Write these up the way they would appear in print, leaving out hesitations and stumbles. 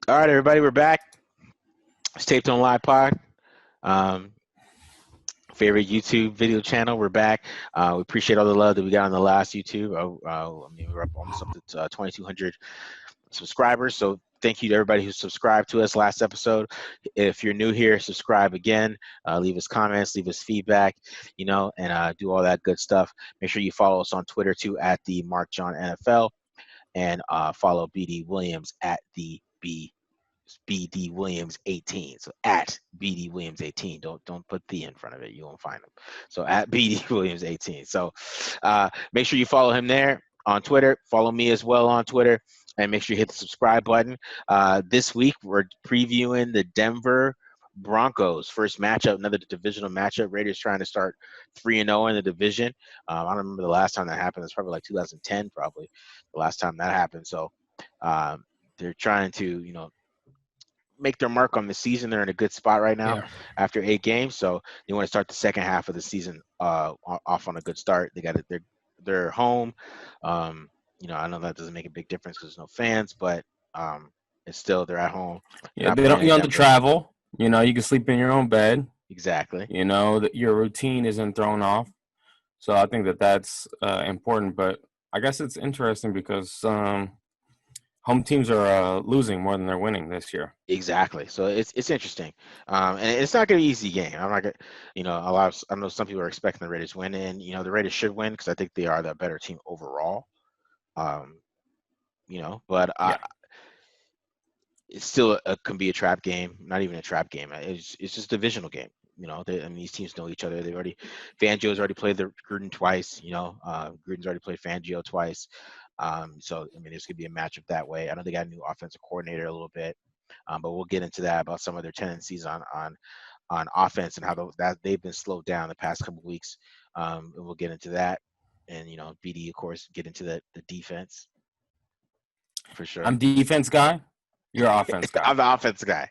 All right, everybody, we're back. It's Taped on Live Pod. Um, Favorite YouTube video channel. We're back. We appreciate all the love that we got on the last YouTube. We're up almost up to 2,200 subscribers. So thank you to everybody who subscribed to us last episode. If you're new here, subscribe again. Leave us comments, leave us feedback, and do all that good stuff. Make sure you follow us on Twitter too at the Mark John NFL, and follow BD Williams at the BD Williams 18. So at BD Williams 18. Don't put the in front of it. You won't find him. So at BD Williams 18. So make sure you follow him there on Twitter. Follow me as well on Twitter, and make sure you hit the subscribe button. This week we're previewing the Denver Broncos first matchup, another divisional matchup. Raiders trying to start 3-0 in the division. I don't remember the last time that happened. It's probably like 2010, probably the last time that happened. So they're trying to, make their mark on the season. They're in a good spot right now after 8 games. So they want to start the second half of the season off on a good start. They got it. They're home. I know that doesn't make a big difference because there's no fans, but it's still, they're at home. Yeah, you don't have to travel. You can sleep in your own bed. Exactly. That your routine isn't thrown off. So I think that's important. But I guess it's interesting because home teams are losing more than they're winning this year. Exactly. So it's interesting, and it's not going to be an easy game. I'm not going to, I know some people are expecting the Raiders win, and the Raiders should win because I think they are the better team overall. But it's still can be a trap game. Not even a trap game. It's just a divisional game. These teams know each other. Fangio's already played Gruden twice. Gruden's already played Fangio twice. So this could be a matchup that way. I know they got a new offensive coordinator a little bit, but we'll get into that about some of their tendencies on offense and how that they've been slowed down the past couple of weeks. And we'll get into that, and BD of course get into the defense for sure. I'm defense guy. You're offense guy. I'm the offense guy.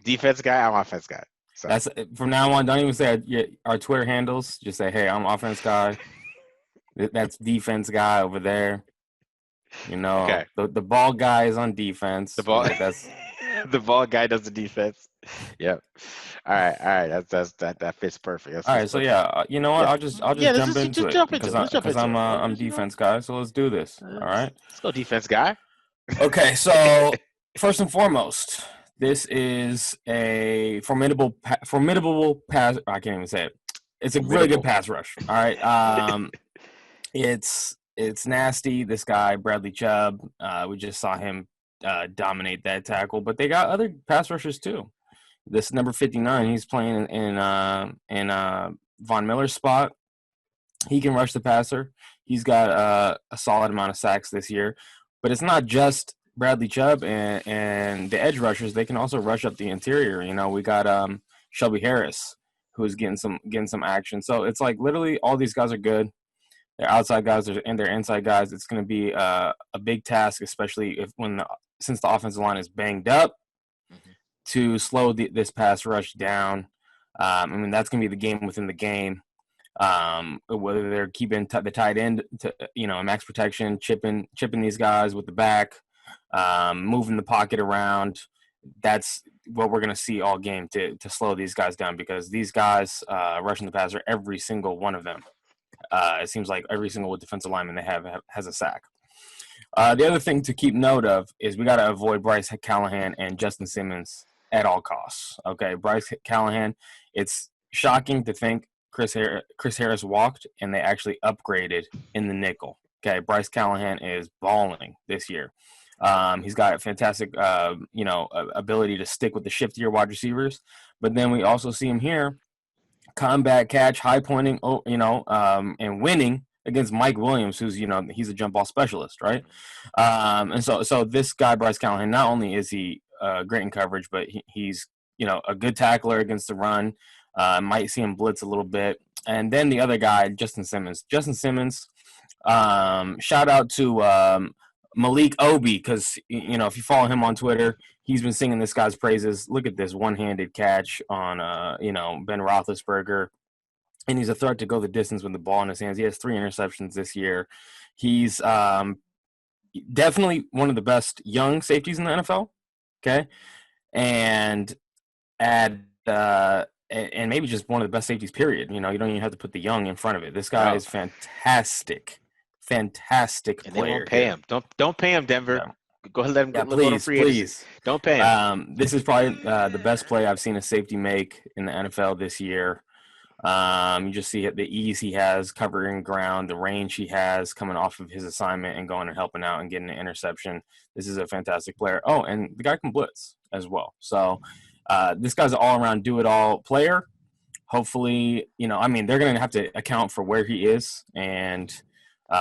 Defense guy. I'm offense guy. So. That's from now on. Don't even say our Twitter handles. Just say, "Hey, I'm offense guy." That's defense guy over there. Okay. The ball guy is on defense. The ball. The ball guy does the defense. Yep. All right. That fits perfect. All right. So you know what? Yeah. I'll just jump into it because I'm defense guy. So let's do this. All right. Let's go defense guy. Okay. So first and foremost, this is a formidable pass. I can't even say it. It's a really good pass rush. All right. It's nasty. This guy, Bradley Chubb, we just saw him dominate that tackle. But they got other pass rushers too. This number 59, he's playing in Von Miller's spot. He can rush the passer. He's got a solid amount of sacks this year. But it's not just Bradley Chubb and the edge rushers. They can also rush up the interior. We got Shelby Harris, who's getting some action. So it's like literally all these guys are good. They're outside guys and they're inside guys. It's going to be a big task, especially since the offensive line is banged up, to slow this pass rush down. That's going to be the game within the game. Whether they're keeping the tight end to max protection, chipping these guys with the back, moving the pocket around. That's what we're going to see all game to slow these guys down, because these guys rushing the passer, every single one of them. It seems like every single defensive lineman they have has a sack. The other thing to keep note of is we got to avoid Bryce Callahan and Justin Simmons at all costs. Okay, Bryce Callahan, it's shocking to think Chris Harris walked and they actually upgraded in the nickel. Okay, Bryce Callahan is balling this year. He's got a fantastic, ability to stick with the shiftier wide receivers. But then we also see him here, combat catch, high pointing, and winning against Mike Williams, who's, he's a jump ball specialist, right? And so this guy, Bryce Callahan, not only is he great in coverage, but he's, a good tackler against the run. Might see him blitz a little bit. And then the other guy, Justin Simmons, shout out to Malik Obi, because, if you follow him on Twitter, he's been singing this guy's praises. Look at this one-handed catch on, Ben Roethlisberger. And he's a threat to go the distance with the ball in his hands. He has 3 interceptions this year. He's definitely one of the best young safeties in the NFL. okay, and add and maybe just one of the best safeties. Period. You don't even have to put the young in front of it. This guy No, is fantastic and they won't player pay here. him. Don't pay him, Denver. Yeah. Go ahead, let him Yeah, go to please, free agency. please. Don't pay him. This is probably the best play I've seen a safety make in the NFL this year. You just see the ease he has covering ground, the range he has coming off of his assignment and going and helping out and getting an interception. This is a fantastic player. Oh, and the guy can blitz as well. So this guy's an all-around do-it-all player. Hopefully, they're going to have to account for where he is and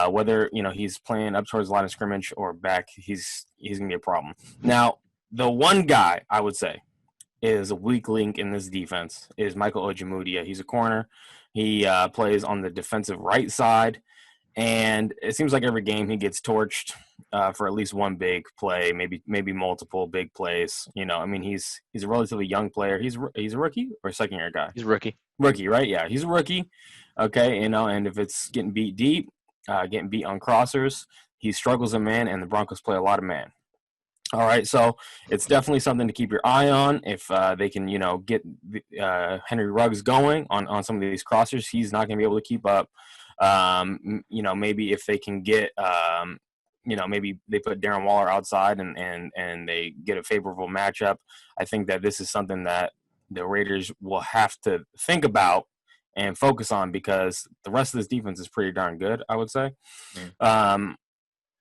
whether he's playing up towards the line of scrimmage or back. He's going to be a problem. Now, the one guy I would say is a weak link in this defense is Michael Ojemudia. He's a corner. He plays on the defensive right side, and it seems like every game he gets torched for at least one big play, maybe multiple big plays. He's a relatively young player. He's a rookie or a second year guy. He's a rookie. Rookie, right? Yeah, he's a rookie. Okay, and if it's getting beat deep, getting beat on crossers, he struggles in man, and the Broncos play a lot of man. All right, so it's definitely something to keep your eye on. If they can, get Henry Ruggs going on some of these crossers, he's not going to be able to keep up. Maybe if they can get, maybe they put Darren Waller outside and they get a favorable matchup. I think that this is something that the Raiders will have to think about and focus on because the rest of this defense is pretty darn good, I would say.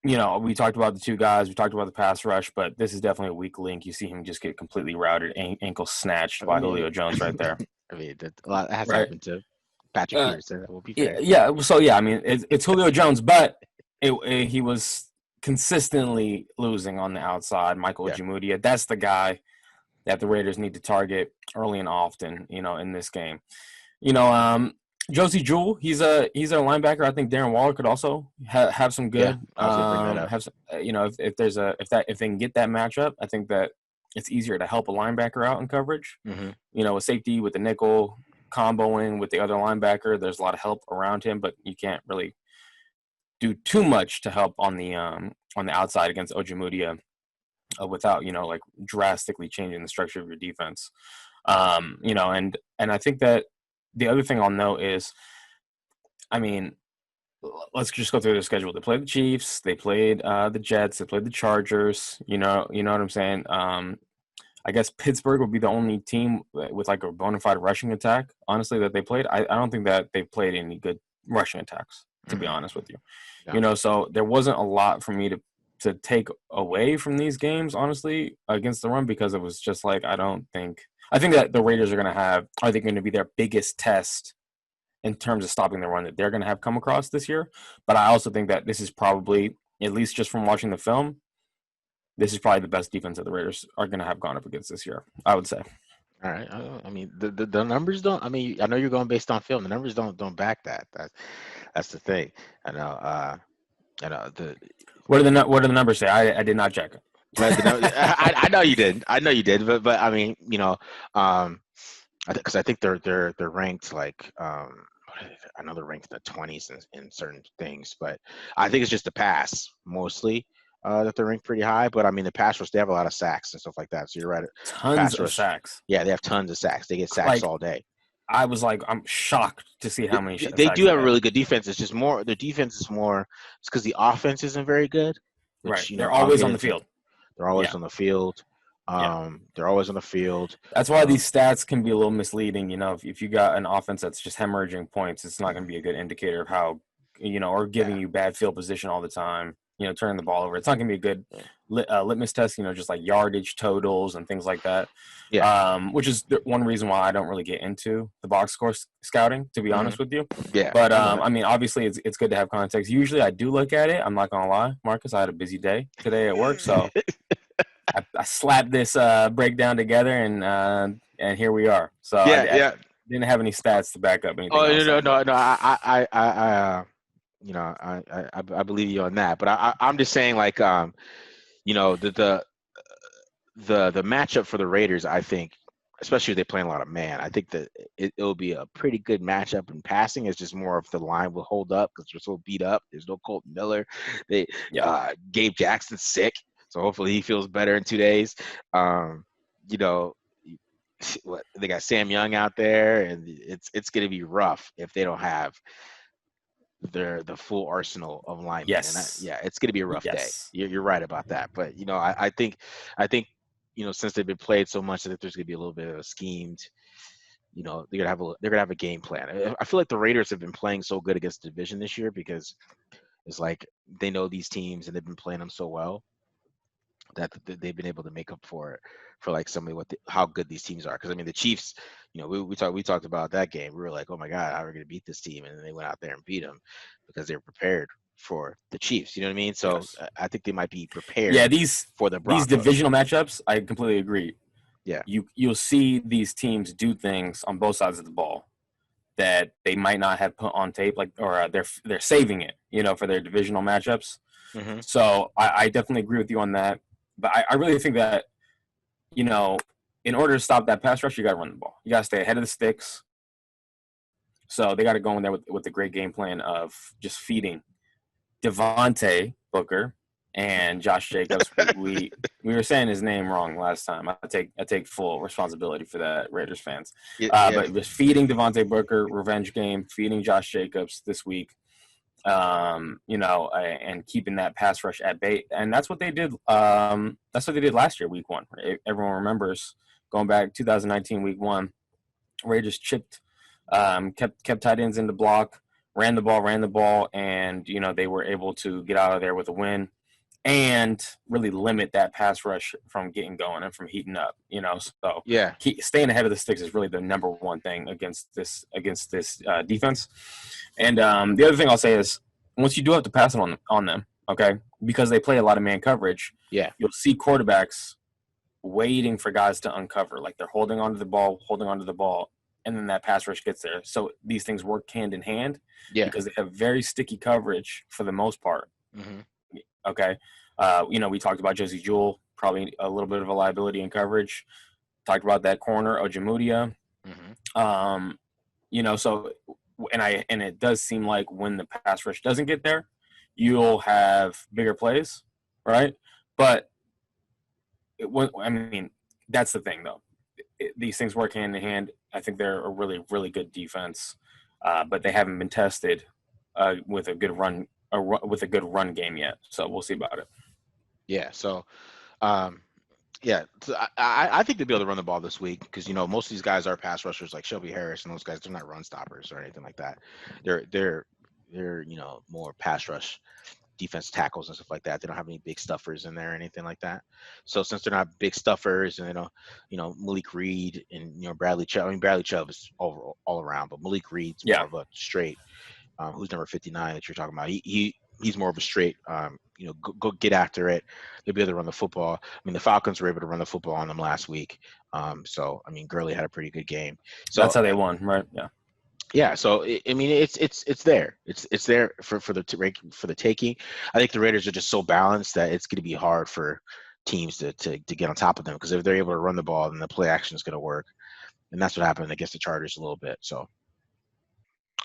We talked about the two guys. We talked about the pass rush, but this is definitely a weak link. You see him just get completely routed, ankle snatched by Julio Jones right there. A lot has happened to Patrick Peterson. That will be fair. Yeah. So, it's Julio Jones, but he was consistently losing on the outside. Michael Ojemudia, that's the guy that the Raiders need to target early and often, in this game. Josie Jewell, he's a linebacker. I think Darren Waller could also have some good. I was gonna bring that up. Have some, if they can get that matchup, I think that it's easier to help a linebacker out in coverage. Mm-hmm. A safety with the nickel comboing with the other linebacker. There's a lot of help around him, but you can't really do too much to help on the outside against Ojemudia without drastically changing the structure of your defense. And I think that. The other thing I'll note is, let's just go through the schedule. They played the Chiefs, they played the Jets, they played the Chargers. You know what I'm saying? I guess Pittsburgh would be the only team with a bona fide rushing attack, honestly, that they played. I don't think that they've played any good rushing attacks, to be honest with you. Yeah. So there wasn't a lot for me to take away from these games, honestly, against the run because it was just I think that the Raiders are going to be their biggest test in terms of stopping the run that they're going to have come across this year. But I also think that this is probably, at least just from watching the film, this is probably the best defense that the Raiders are going to have gone up against this year, I would say. All right. The numbers don't. I know you're going based on film. The numbers don't back that. That's the thing. I know. What do the numbers say? I did not check it. I know you did. But because I think they're ranked I know they're ranked in the 20s in certain things, but I think it's just the pass mostly that they're ranked pretty high. But the pass rush, they have a lot of sacks and stuff like that. So you're right. Tons of sacks. Yeah, they have tons of sacks. They get sacks all day. I'm shocked to see how many. They do have a really good defense. It's just more their defense is more. It's because the offense isn't very good. Right. They're always on the field. They're always on the field. They're always on the field. That's why these stats can be a little misleading. If you got an offense that's just hemorrhaging points, it's not going to be a good indicator of how, or giving you bad field position all the time. Turning the ball over. It's not going to be a good litmus test. Just like yardage totals and things like that. Yeah. Which is one reason why I don't really get into the box score scouting, to be honest with you. Yeah. But obviously it's good to have context. Usually I do look at it. I'm not going to lie, Marcus. I had a busy day today at work, so I slapped this breakdown together, and here we are. So I didn't have any stats to back up anything. I believe you on that, but I'm just saying the matchup for the Raiders, I think, especially if they're playing a lot of man, I think that it'll be a pretty good matchup in passing. It's just more of the line will hold up because we're so beat up. There's no Colton Miller. Gabe Jackson's sick. So hopefully he feels better in 2 days. Um, you know, they got Sam Young out there, and it's going to be rough if they don't have the full arsenal of linemen. And Yes. yeah, it's going to be a rough day. Yes. You're right about that. But I think since they've been played so much, I think there's going to be a little bit of a schemed. They're gonna have a game plan. I feel like the Raiders have been playing so good against the division this year because it's like they know these teams and they've been playing them so well that they've been able to make up for it for like somebody how good these teams are. Because I mean, the Chiefs, we talked about that game. We were like, oh my God, how are we going to beat this team? And then they went out there and beat them because they were prepared for the Chiefs. You know what I mean? So Yes. I think they might be Yeah, prepared for the these Broncos. divisional matchups, I completely agree. Yeah. You'll see these teams do things on both sides of the ball that they might not have put on tape, like, or they're saving it, for their divisional matchups. Mm-hmm. So I definitely agree with you on that. But I really think that, in order to stop that pass rush, you got to run the ball. You got to stay ahead of the sticks. So they got to go in there with the great game plan of just feeding Devontae Booker and Josh Jacobs. We were saying his name wrong last time. I take full responsibility for that, Raiders fans. Yeah. But just feeding Devontae Booker, revenge game, feeding Josh Jacobs this week, and keeping that pass rush at bay. And that's what they did. That's what they did last year, week 1. Everyone remembers going back 2019, week 1. Raiders chipped, kept tight ends in the block, ran the ball, and they were able to get out of there with a win and really limit that pass rush from getting going and from heating up. So Yeah. staying ahead of the sticks is really the number one thing against this defense. And the other thing I'll say is, once you do have to pass it on them, okay, because they play a lot of man coverage, Yeah. you'll see quarterbacks waiting for guys to uncover, like they're holding onto the ball, and then that pass rush gets there. So these things work hand in hand, because they have very sticky coverage for the most part. Mm-hmm. Okay. We talked about Josie Jewell, probably a little bit of a liability in coverage. Talked about that corner, Ojemudia. Mm-hmm. So, and it does seem like when the pass rush doesn't get there, you'll have bigger plays, right? But that's the thing, though. These things work hand in hand. I think they're a really, really good defense, but they haven't been tested with a good run game yet. So we'll see about it. Yeah. So, yeah, so I think they'll be able to run the ball this week because most of these guys are pass rushers like Shelby Harris, and those guys, they're not run stoppers or anything like that. They're more pass rush defense tackles and stuff like that. They don't have any big stuffers in there or anything like that. So since they're not big stuffers, and Malik Reed and Bradley Chubb. I mean, Bradley Chubb is all around, but Malik Reed's more of a straight. Who's number 59 that you're talking about? He's more of a straight. Go get after it. They'll be able to run the football. I mean, the Falcons were able to run the football on them last week. So I mean, Gurley had a pretty good game. So that's how they won, right? Yeah. Yeah, so I mean, it's there. It's there for the taking. I think the Raiders are just so balanced that it's going to be hard for teams to get on top of them, because if they're able to run the ball, then the play action is going to work, and that's what happened against the Chargers a little bit. So,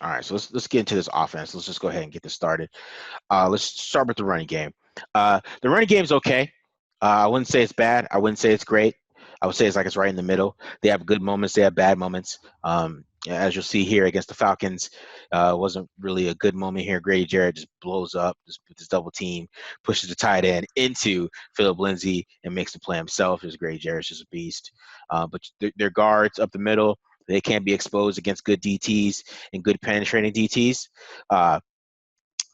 all right, so let's get into this offense. Let's just go ahead and get this started. Let's start with the running game. The running game is okay. I wouldn't say it's bad. I wouldn't say it's great. I would say it's right in the middle. They have good moments. They have bad moments. As you'll see here against the Falcons, wasn't really a good moment here. Grady Jarrett just blows up with this double team, pushes the tight end into Philip Lindsay, and makes the play himself. As Grady Jarrett's just a beast. But their guards up the middle, they can't be exposed against good DTs and good penetrating DTs.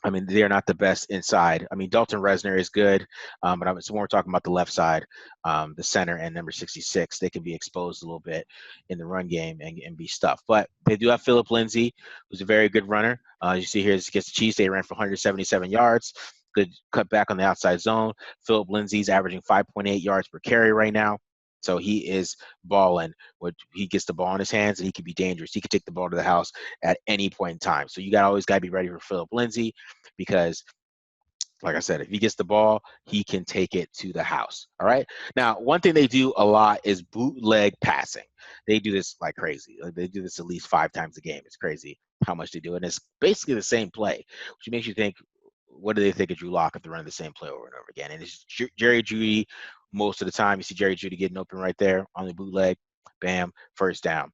I mean, they're not the best inside. I mean, Dalton Resner is good, but so when we're talking about the left side, the center and number 66, they can be exposed a little bit in the run game and be stuffed. But they do have Philip Lindsay, who's a very good runner. You see here, against the Chiefs, they ran for 177 yards. Good cut back on the outside zone. Philip Lindsay's averaging 5.8 yards per carry right now. So he is balling. He gets the ball in his hands, and he can be dangerous. He can take the ball to the house at any point in time. So you always got to be ready for Philip Lindsay, because, like I said, if he gets the ball, he can take it to the house. All right. Now, one thing they do a lot is bootleg passing. They do this like crazy. They do this at least 5 times a game. It's crazy how much they do, and it's basically the same play, which makes you think, what do they think of Drew Lock if they're running the same play over and over again? And it's Jerry Jeudy most of the time. You see Jerry Jeudy getting open right there on the bootleg. Bam, first down.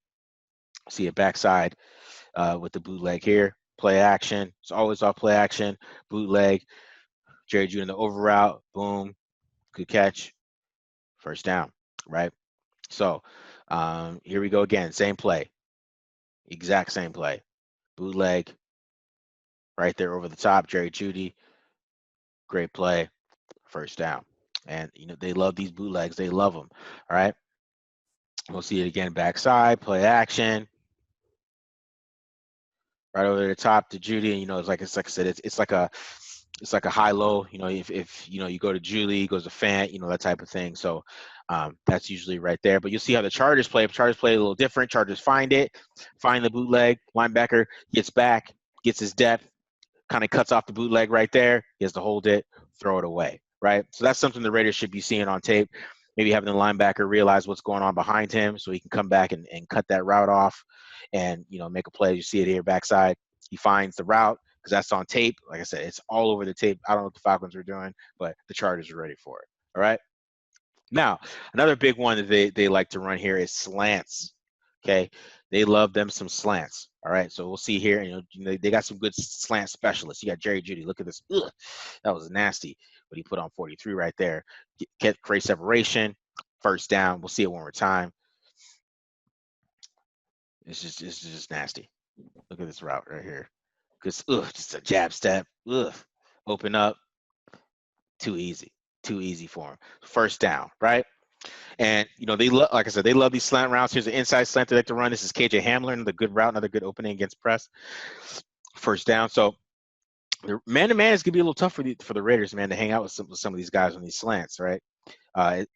See a backside with the bootleg here. Play action. It's always off play action. Bootleg. Jerry Jeudy in the over route. Boom. Good catch. First down. Right. So here we go again. Same play. Exact same play. Bootleg. Right there over the top. Jerry Jeudy. Great play. First down. And they love these bootlegs. They love them. All right. We'll see it again. Backside. Play action. Right over the top to Jeudy. And it's like I said, it's like a high low. If you go to Julie, goes to Fant, that type of thing. So that's usually right there. But you'll see how the Chargers play. Chargers play a little different. Chargers find the bootleg. Linebacker gets back, gets his depth, kind of cuts off the bootleg right there. He has to hold it, throw it away. Right. So that's something the Raiders should be seeing on tape. Maybe having the linebacker realize what's going on behind him so he can come back and cut that route off and make a play. You see it here backside. He finds the route because that's on tape. Like I said, it's all over the tape. I don't know what the Falcons are doing, but the Chargers are ready for it. All right. Now, another big one that they like to run here is slants. Okay. They love them some slants. All right. So we'll see here. They got some good slant specialists. You got Jerry Jeudy. Look at this. Ugh, that was nasty. But he put on 43 right there. Get great separation. First down. We'll see it one more time. It's just nasty. Look at this route right here. Just a jab step. Open up. Too easy for him. First down, right? And they love, like I said, they love these slant routes. Here's an inside slant they like to run. This is KJ Hamler, another good route, another good opening against press. First down. So man to man is gonna be a little tough for the Raiders, man, to hang out with some of these guys on these slants, right?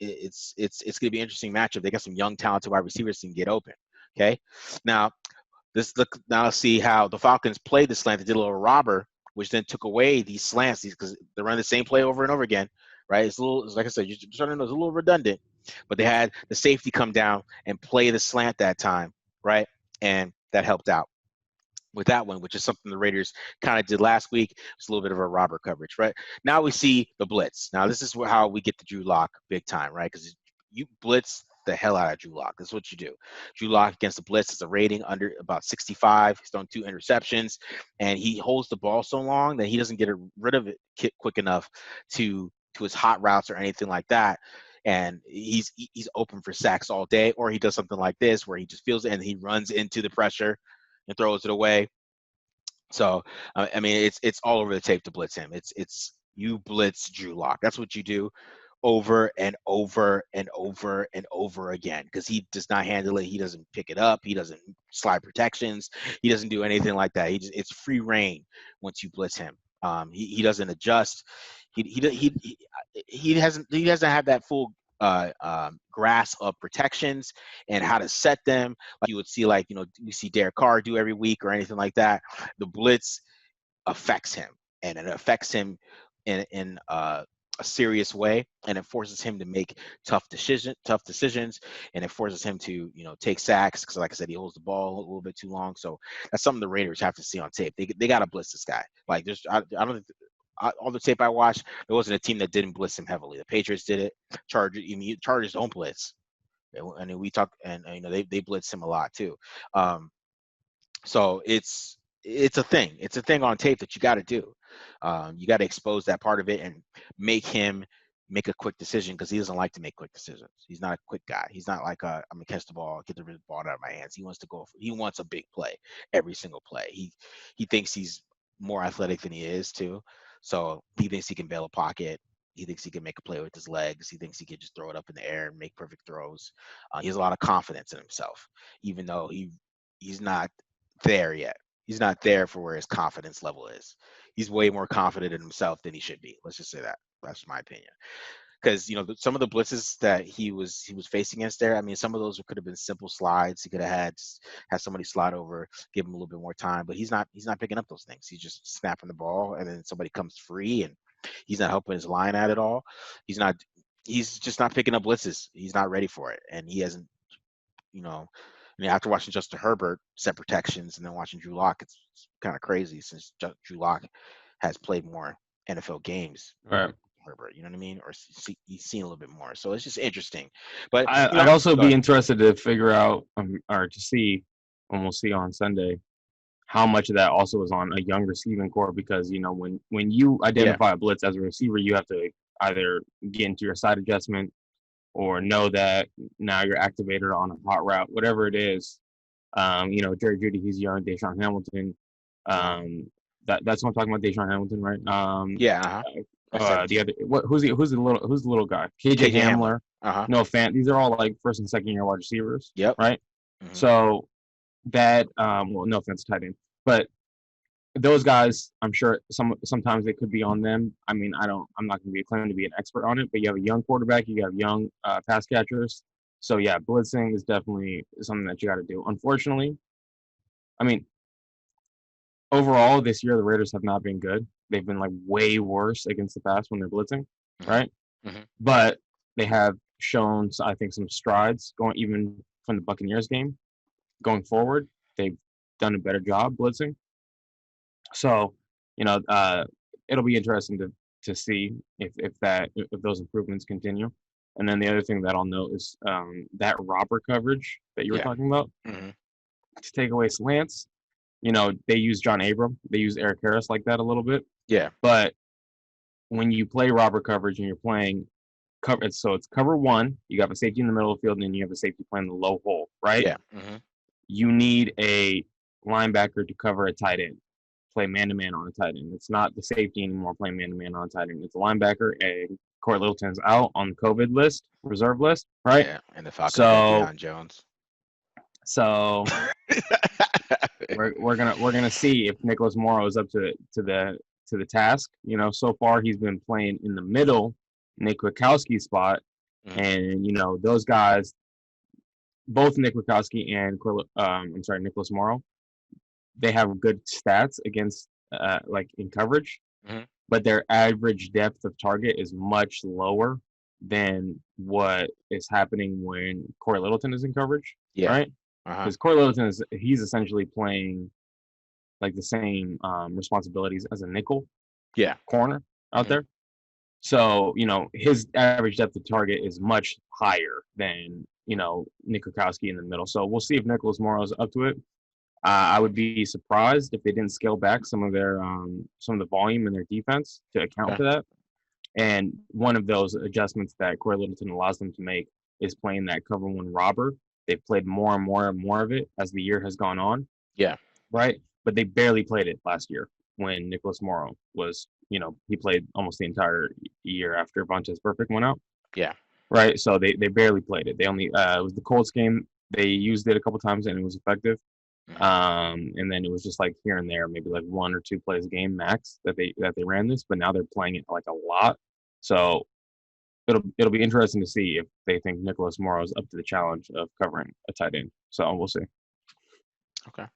It's gonna be an interesting matchup. They got some young, talented wide receivers that can get open. Okay, now let's see how the Falcons played the slant. They did a little robber, which then took away these slants because they run the same play over and over again, right? It's like I said, you're starting to know it's a little redundant, but they had the safety come down and play the slant that time, right? And that helped out with that one, which is something the Raiders kind of did last week. It's a little bit of a robber coverage, right? Now we see the blitz. Now this is how we get the Drew Lock big time, right? Because you blitz the hell out of Drew Lock. That's what you do. Drew Lock against the blitz is a rating under about 65. He's thrown 2 interceptions, and he holds the ball so long that he doesn't get rid of it quick enough to his hot routes or anything like that. And he's open for sacks all day, or he does something like this where he just feels it and he runs into the pressure and throws it away. So I mean, it's all over the tape to blitz him. It's you blitz Drew Lock. That's what you do over and over and over and over again because he does not handle it. He doesn't pick it up. He doesn't slide protections. He doesn't do anything like that. It's free reign once you blitz him. He doesn't adjust. He doesn't have that full grasp of protections and how to set them like you would see, like we see Derek Carr do every week or anything like that. The blitz affects him, and it affects him in a serious way, and it forces him to make tough decisions, and it forces him to take sacks because, like I said, he holds the ball a little bit too long. So that's something the Raiders have to see on tape. They got to blitz this guy. Like I don't think. All the tape I watched, there wasn't a team that didn't blitz him heavily. The Patriots did it. Chargers don't blitz. I mean, we talk, and they blitz him a lot too. So it's a thing. It's a thing on tape that you got to do. You got to expose that part of it and make him make a quick decision because he doesn't like to make quick decisions. He's not a quick guy. He's not like I'm gonna catch the ball, get the ball out of my hands. He wants to go. He wants a big play every single play. He thinks he's more athletic than he is too. So he thinks he can bail a pocket. He thinks he can make a play with his legs. He thinks he can just throw it up in the air and make perfect throws. He has a lot of confidence in himself, even though he's not there yet. He's not there for where his confidence level is. He's way more confident in himself than he should be. Let's just say that. That's my opinion. Because some of the blitzes that he was facing against there, I mean, some of those could have been simple slides. He could have had somebody slide over, give him a little bit more time, but he's not picking up those things. He's just snapping the ball, and then somebody comes free, and he's not helping his line at all. He's just not picking up blitzes. He's not ready for it, and he hasn't. I mean, after watching Justin Herbert set protections and then watching Drew Lock, it's kind of crazy since Drew Lock has played more NFL games. Right. Herbert, you know what I mean, or you've seen a little bit more. So it's just interesting. But I'd also be interested to figure out or to see, and we'll see on Sunday, how much of that also is on a young receiving core, because when you identify a blitz as a receiver, you have to either get into your side adjustment or know that now you're activated on a hot route, whatever it is. Jerry Jeudy, he's young. Deshaun Hamilton, that's what I'm talking about. Deshaun Hamilton, right? The other who's the little guy? KJ Hamler. No fan. These are all like first and second year wide receivers. Yep. Right. Mm-hmm. So that no offense, tight end, but those guys, I'm sure sometimes it could be on them. I mean, I'm not going to be claiming to be an expert on it, but you have a young quarterback, you have young pass catchers. So yeah, blitzing is definitely something that you got to do. Unfortunately, I mean, overall this year the Raiders have not been good. They've been like way worse against the pass when they're blitzing, right? Mm-hmm. But they have shown, I think, some strides going even from the Buccaneers game going forward. They've done a better job blitzing. So, it'll be interesting to see if those improvements continue. And then the other thing that I'll note is that robber coverage that you were talking about. Mm-hmm. To take away slants, they use John Abram, they use Eric Harris like that a little bit. Yeah. But when you play robber coverage and you're playing cover, so it's cover one, you have a safety in the middle of the field, and then you have a safety playing the low hole, right? Yeah. Mm-hmm. You need a linebacker to cover a tight end. Play man-to-man on a tight end. It's not the safety anymore playing man-to-man on a tight end. It's a linebacker, and Corey Littleton's out on the COVID list, reserve list, right? Yeah, and the Falcons got Deion Jones. So we're gonna see if Nicholas Morrow is up to the task. So far he's been playing in the middle, Nick Kwiatkowski's spot, and those guys, both Nick Kwiatkowski and Nicholas Morrow, they have good stats against like in coverage, but their average depth of target is much lower than what is happening when Corey Littleton is in coverage. Yeah. Right? Because Corey Littleton he's essentially playing like the same responsibilities as a nickel corner out there. So, his average depth of target is much higher than, Nick Kwiatkowski in the middle. So we'll see if Nicholas Morrow's up to it. I would be surprised if they didn't scale back some of the volume in their defense to account for that. And one of those adjustments that Corey Littleton allows them to make is playing that cover one robber. They've played more and more and more of it as the year has gone on. Yeah. Right. But they barely played it last year when Nicholas Morrow was, he played almost the entire year after Vontaze Burfict went out. Yeah. Right. So they barely played it. They only, it was the Colts game. They used it a couple times and it was effective. And then it was just like here and there, maybe like 1 or 2 plays a game max that they ran this, but now they're playing it like a lot. So it'll be interesting to see if they think Nicholas Morrow is up to the challenge of covering a tight end. So we'll see. Okay.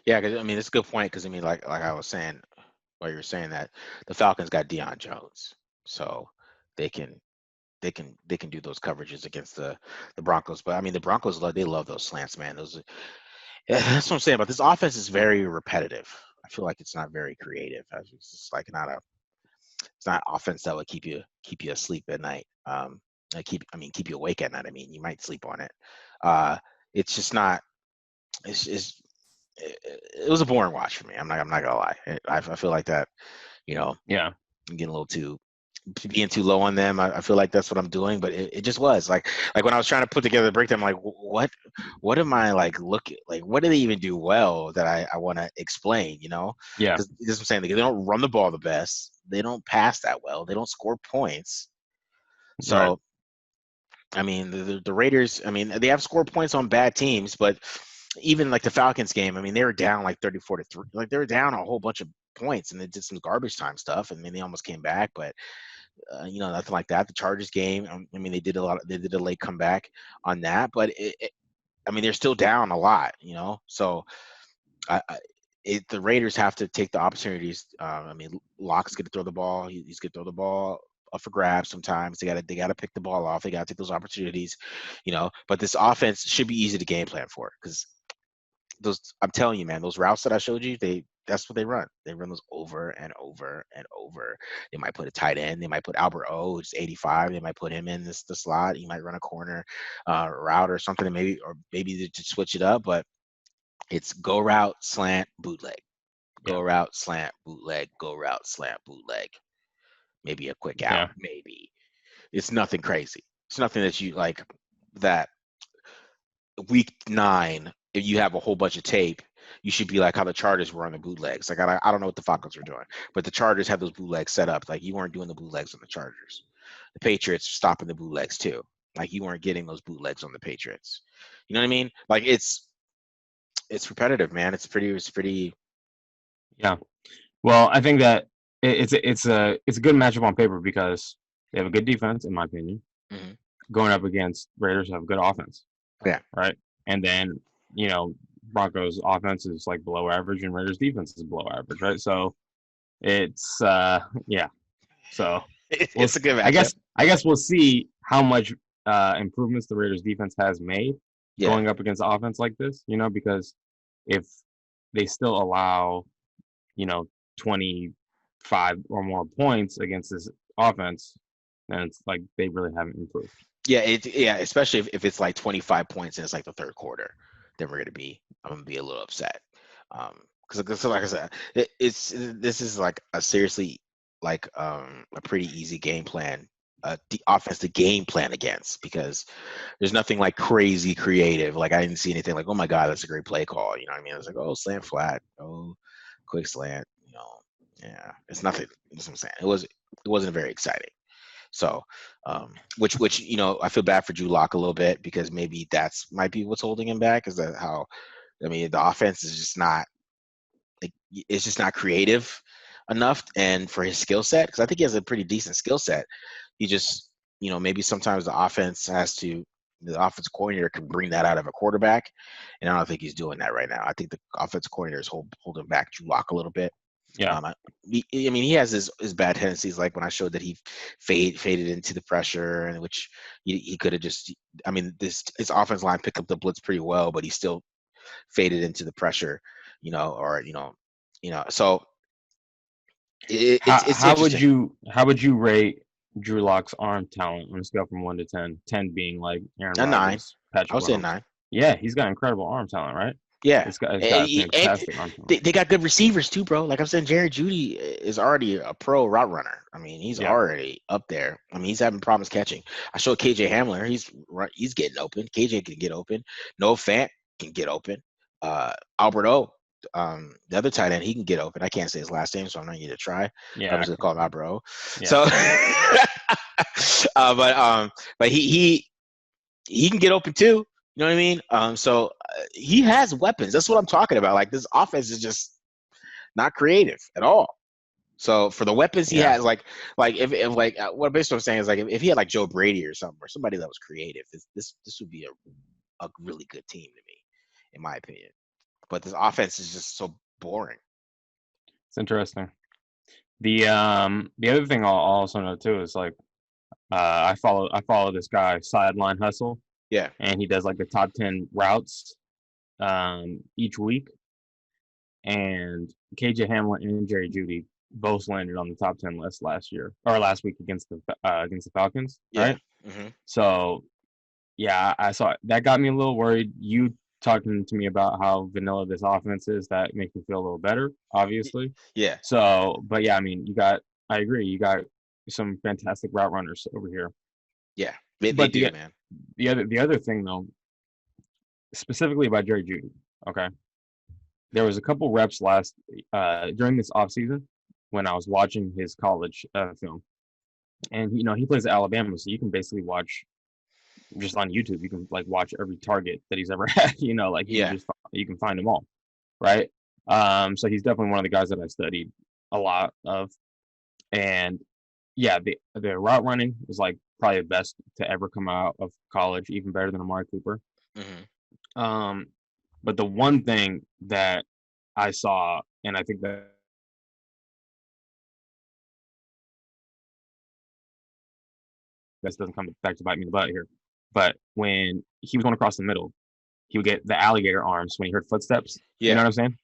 Yeah, because it's a good point. Because like I was saying, while you were saying that, the Falcons got Deion Jones, so they can do those coverages against the Broncos. But the Broncos they love those slants, man. That's what I'm saying. But this offense is very repetitive. I feel like it's not very creative. It's just like it's not offense that would keep you asleep at night. Keep you awake at night. You might sleep on it. It's just not. It was a boring watch for me. I'm not gonna lie. I feel like that. Yeah. I'm getting a little too. Being too low on them, I feel like that's what I'm doing, but it just was like when I was trying to put together the breakdown, I'm like, what am I like looking like? What do they even do well that I want to explain? Yeah, this is what I'm saying. They don't run the ball the best. They don't pass that well. They don't score points. So, right. The Raiders. They have scored points on bad teams, but even like the Falcons game, they were down like 34-3. Like they were down a whole bunch of points, and they did some garbage time stuff, and they almost came back, but. Nothing like that. The Chargers game, they did a late comeback on that, but they're still down a lot, So, the Raiders have to take the opportunities. Locke's going to throw the ball. He's going to throw the ball up for grabs. Sometimes they got to pick the ball off. They got to take those opportunities, But this offense should be easy to game plan for because I'm telling you, man, those routes that I showed you, that's what they run. They run those over and over and over. They might put a tight end. They might put Albert O, who's 85. They might put him in the slot. You might run a corner route or something, maybe they just switch it up. But it's go route, slant, bootleg. Go route, slant, bootleg. Go route, slant, bootleg. Maybe a quick out. Maybe it's nothing crazy. It's nothing that you like. That week 9, if you have a whole bunch of tape, you should be like how the Chargers were on the bootlegs. Like I don't know what the Falcons were doing, but the Chargers had those bootlegs set up. Like you weren't doing the bootlegs on the Chargers. The Patriots stopping the bootlegs too. Like you weren't getting those bootlegs on the Patriots. You know what I mean? Like it's repetitive, man. It's pretty. Yeah. Well, I think that it's a good matchup on paper because they have a good defense, in my opinion. Mm-hmm. Going up against Raiders have a good offense. Yeah. Right. And then Broncos offense is like below average, and Raiders defense is below average. Right. So it's yeah. So it's a good matchup. I guess we'll see how much improvements the Raiders defense has made going up against offense like this. Because if they still allow 25 or more points against this offense, then it's like they really haven't improved. Yeah, especially if it's like 25 points and it's like the third quarter, then I'm gonna be a little upset. Because like I said, this is like a seriously like a pretty easy game plan, the offense to game plan against, because there's nothing like crazy creative. Like I didn't see anything like, oh my God, that's a great play call. You know what I mean? I was like, oh, slant flat, oh, quick slant. Yeah, it's nothing. That's what I'm saying. It wasn't very exciting. So, which I feel bad for Drew Lock a little bit, because maybe might be what's holding him back. Is that how? I mean, the offense is just not. It's just not creative enough, and for his skill set, because I think he has a pretty decent skill set. He just, maybe sometimes the offense coordinator can bring that out of a quarterback, and I don't think he's doing that right now. I think the offensive coordinator is holding back Drew Lock a little bit. Yeah. I mean, he has his bad tendencies, like when I showed that he faded into the pressure, and which he could have just. I mean, his offense line picked up the blitz pretty well, but he still faded into the pressure, So it's how would you rate Drew Lock's arm talent on a scale from 1 to 10? 10 being like Aaron Rodgers, 9. Patrick I would say Mahomes. 9. Yeah, he's got incredible arm talent, right? Yeah, it's got fantastic arm talent. They got good receivers too, bro. Like I'm saying, Jerry Jeudy is already a pro route runner. I mean, he's already up there. I mean, he's having problems catching. I showed KJ Hamler. He's getting open. KJ can get open. Noah Fant can get open. Albert O, the other tight end, he can get open. I can't say his last name, so I'm not going to try. Yeah, I'm just going to call him Albert O. Yeah. So, but he can get open too. You know what I mean? So he has weapons. That's what I'm talking about. Like this offense is just not creative at all. So for the weapons he has, like if what basically I'm saying is like if he had like Joe Brady or something, or somebody that was creative, this would be a really good team to me, in my opinion. But this offense is just so boring. It's interesting. The other thing I'll also know too is like I follow this guy, Sideline Hustle. Yeah. And he does like the top 10 routes each week. And KJ Hamler and Jerry Jeudy both landed on the top 10 list last week against the Falcons. Yeah. Right. Mm-hmm. So yeah, I saw it. That got me a little worried. You talking to me about how vanilla this offense is, that makes me feel a little better, obviously. Yeah. So, but yeah, I mean, I agree. You got some fantastic route runners over here. Yeah, they do, man. The other thing though, specifically about Jerry Jeudy, okay, there was a couple reps during this offseason when I was watching his college film, and he plays at Alabama, so you can basically watch just on YouTube. You can like watch every target that he's ever had. You can find them all, right? So he's definitely one of the guys that I studied a lot of, and yeah, the route running is like probably the best to ever come out of college, even better than Amari Cooper. Mm-hmm. But the one thing that I saw, and I think that this doesn't come back to bite me in the butt here, but when he was going across the middle, he would get the alligator arms when he heard footsteps. Yeah. You know what I'm saying?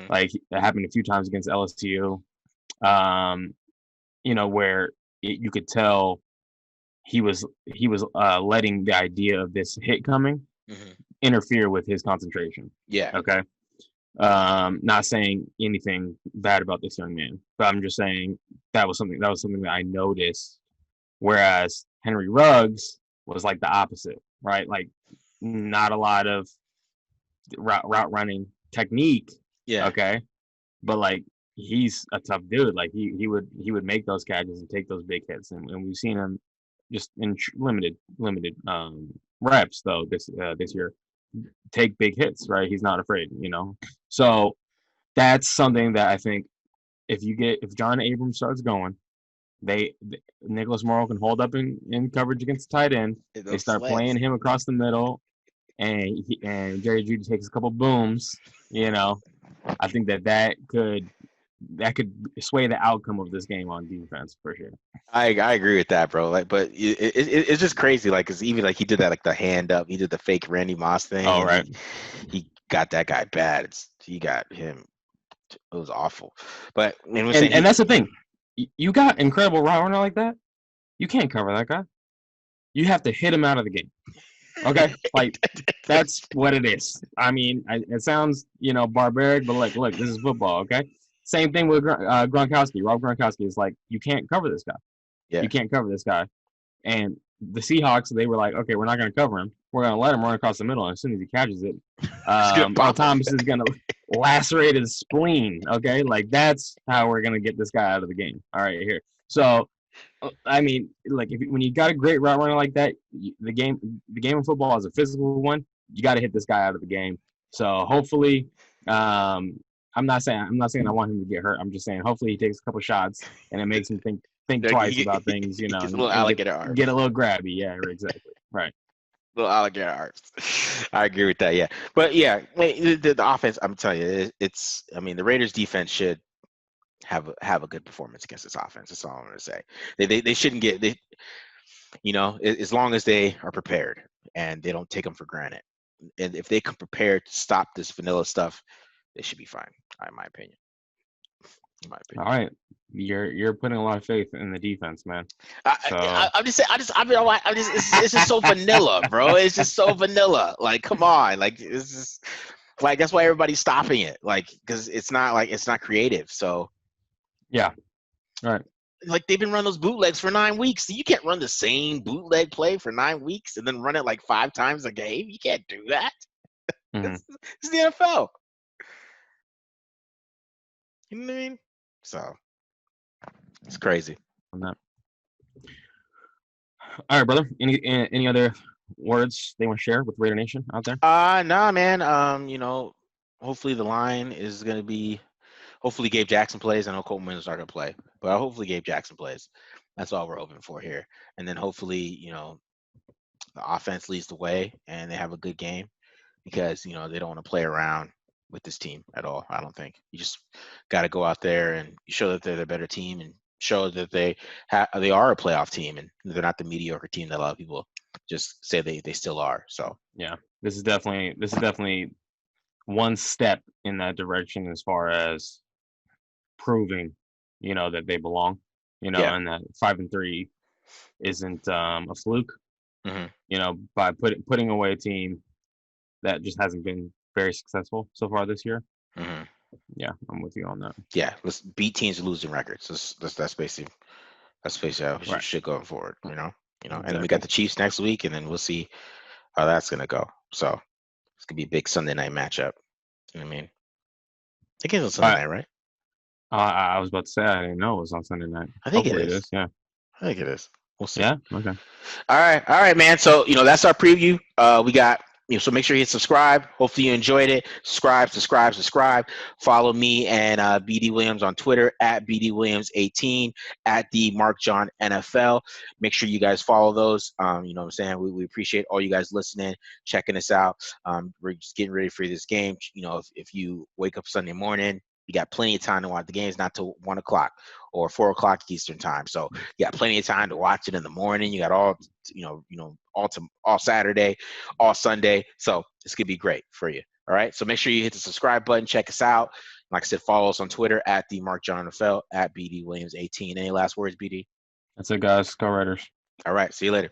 Like it happened a few times against LSU. Where you could tell he was letting the idea of this hit coming interfere with his concentration. Yeah. Okay. Not saying anything bad about this young man, but I'm just saying that was something that I noticed. Whereas Henry Ruggs was like the opposite, right? Like not a lot of route running technique. Yeah. Okay. But like he's a tough dude. Like he would make those catches and take those big hits, and we've seen him just in limited reps though this year take big hits. Right, he's not afraid. So that's something that I think if John Abrams starts going, Nicholas Morrow can hold up in coverage against the tight end. They start playing him across the middle, and Jerry Jeudy takes a couple booms. I think that could sway the outcome of this game on defense for sure. I agree with that, bro. Like, but it's just crazy. Like, cause even like he did that, like the hand up, he did the fake Randy Moss thing. Oh, right. He got that guy bad. He got him. It was awful. But and that's the thing. You got incredible route runner like that. You can't cover that guy. You have to hit him out of the game. Okay, like that's what it is. I mean, it sounds barbaric, but look, this is football. Okay, same thing with Gronkowski. Rob Gronkowski is like, you can't cover this guy. Yeah. You can't cover this guy. And the Seahawks, they were like, okay, we're not going to cover him. We're going to let him run across the middle, and as soon as he catches it, Earl Thomas is going to lacerate his spleen. Okay, like that's how we're going to get this guy out of the game. All right, here. So. I mean, like when you got a great route runner like that, the game of football is a physical one. You got to hit this guy out of the game. So hopefully, I'm not saying I want him to get hurt. I'm just saying hopefully he takes a couple shots and it makes him think twice about things. A little alligator arms. Get a little grabby. Yeah, exactly. Right. Little alligator arms. I agree with that. Yeah, but yeah, the offense. I'm telling you, it's. I mean, the Raiders' defense should have a good performance against this offense. That's all I'm going to say. They shouldn't get as long as they are prepared and they don't take them for granted. And if they come prepared to stop this vanilla stuff, they should be fine. In my opinion. All right, you're putting a lot of faith in the defense, man. I'm just saying. It's just so vanilla, bro. It's just so vanilla. Like, come on. Like, it's just like that's why everybody's stopping it. Like, because it's not creative. So. Yeah. All right. Like they've been running those bootlegs for 9 weeks. You can't run the same bootleg play for 9 weeks and then run it like 5 times a game. You can't do that. It's the NFL. You know what I mean? So it's crazy. All right, brother. Any other words they want to share with Raider Nation out there? Nah, man. Hopefully the line is gonna be. Hopefully Gabe Jackson plays. I know Colton Williams is not going to play, but hopefully Gabe Jackson plays. That's all we're hoping for here. And then hopefully, the offense leads the way and they have a good game because, they don't want to play around with this team at all. I don't think. You just got to go out there and show that they're the better team and show that they are a playoff team and they're not the mediocre team that a lot of people just say they still are. So, yeah, this is definitely one step in that direction as far as proving, that they belong, and that 5-3 isn't a fluke, by putting away a team that just hasn't been very successful so far this year. Yeah, I'm with you on that. Yeah, let's beat teams with losing records. That's basically how we should going forward. Exactly. And then we got the Chiefs next week, and then we'll see how that's gonna go. So it's gonna be a big Sunday night matchup. You know what I mean? I think it's on Sunday night, right? I was about to say I didn't know it was on Sunday night. I think it is. Yeah, I think it is. We'll see. Yeah. Okay. All right, man. So that's our preview. We got. So make sure you hit subscribe. Hopefully you enjoyed it. Subscribe. Follow me and BD Williams on Twitter at BD Williams 18 at the Mark John NFL. Make sure you guys follow those. You know what I'm saying? We appreciate all you guys listening, checking us out. We're just getting ready for this game. If you wake up Sunday morning, you got plenty of time to watch the games, not till 1 o'clock or 4 o'clock Eastern time. So you got plenty of time to watch it in the morning. You got all Saturday, all Sunday. So this could be great for you. All right. So make sure you hit the subscribe button. Check us out. Like I said, follow us on Twitter at the Mark John NFL, at BD Williams 18. Any last words, BD? That's it, guys. Go Raiders. All right. See you later.